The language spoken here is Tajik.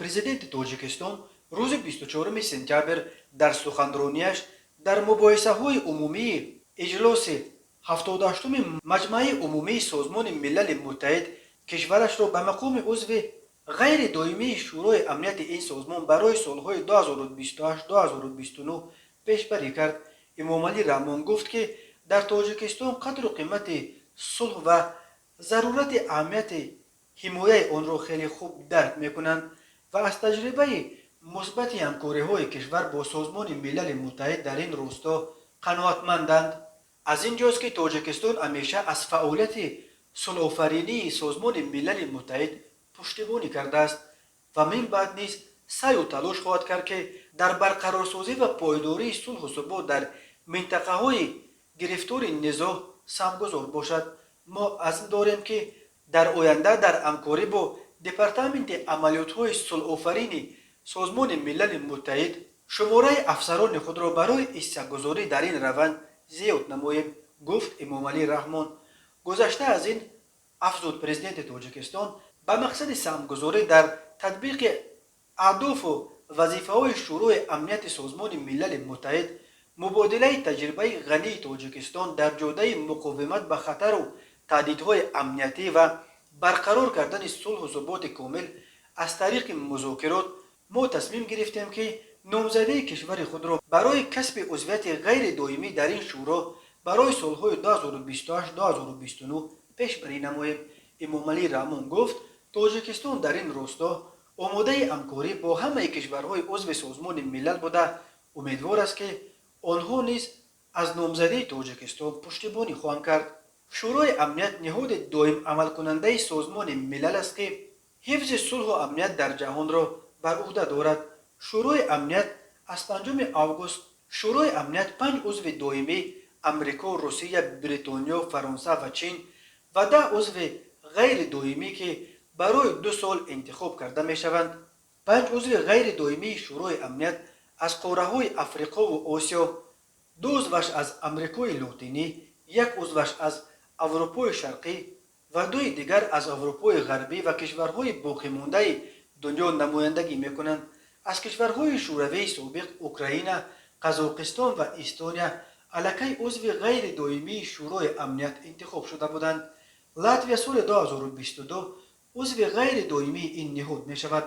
президент тоҷикистон рӯзи 24 сентябр дар суханронияш дар мубоҳисаҳои умумии иҷлоси 78-уми маҷмаи умумии Созмони Милали Муттаҳид кишварашро ба мақоми узви ғайридоимии Шӯрои амнияти ин созмон барои солҳои 2028-2029 пешбарӣ кард. Эмомалӣ Раҳмон гуфт, ки дар Тоҷикистон қадру қимати сулҳ ва зарурати аҳамияти ҳимояи онро хеле хуб дарк мекунанд ва аз таҷрибаи мусбати ҳамкориҳои кишвар бо Созмони Милали Муттаҳид дар ин росто қаноатманданд. аз ин ҷост, ки Тоҷикистон ҳамеша аз фаъолияти сулҳофаринии Созмони Милали Муттаҳид пуштибонӣ кардааст ва мин баъд низ саъю талош хоҳад кард, ки дар барқарорсозӣ ва пойдории сулҳу субот дар минтақаҳои гирифтори низоъ самгузор бошад. мо азм дорем, ки дар оянда дар ҳамкорӣ бо Департаменти амалиётҳои сулҳофарини Созмони Милали Муттаҳид шумораи афсарони худро барои ҳиссагузорӣ дар ин раванд зиёд намоем, гуфт Эмомалӣ Раҳмон. гузашта аз ин афзуд президенти Тоҷикистон ба мақсади самгузорӣ дар татбиқи аҳдофу вазифаҳои Шӯрои амнияти Созмони Милали Муттаҳид мубодилаи таҷрибаи ғании Тоҷикистон дар ҷодаи муқовимат ба хатару таҳдидҳои амниятӣ ва барқарор кардани сулҳу суботи комил аз тариқи музокирот мо тасмим гирифтем, ки номзадии кишвари худро барои касби узвияти ғайридоимӣ дар ин шӯро барои солҳои 2028-2029 пешбарӣ намоем. Эмомалӣ Раҳмон гуфт, Тоҷикистон дар ин росто омодаи ҳамкорӣ бо ҳамаи кишварҳои узви Созмони Милал буда умедвор аст, ки онҳо низ аз номзадии Тоҷикистон пуштибонӣ хоҳанд кард. Шӯрои амният ниҳоди доимамалкунандаи Созмони Милал аст, ки ҳифзи сулҳу амният дар ҷаҳонро бар уҳда дорад. Шӯрои амният аз 5 август Шӯрои амният 5 узви доимӣ Амрико, Русия, Бритониё, Фаронса ва Чин ва 10 узви ғайридоимӣ, ки барои 2 сол интихоб карда мешаванд. 5 узви ғайридоимии Шӯрои амният аз қораҳои Африқову Осиё, 2 узваш аз Амрикои Лотинӣ, 1 узваш аз Аврупои Шарқӣ ва 2 дигар аз Аврупои Ғарбӣ ва кишварҳои боқимондаи дунё намояндагӣ мекунанд. аз кишварҳои шӯравии собиқ Украина, Қазоқистон ва Эстония аллакай узви ғайридоимии Шӯрои амният интихоб шуда буданд. Латвия соли 2022 узви ғайридоимии ин ниҳод мешавад.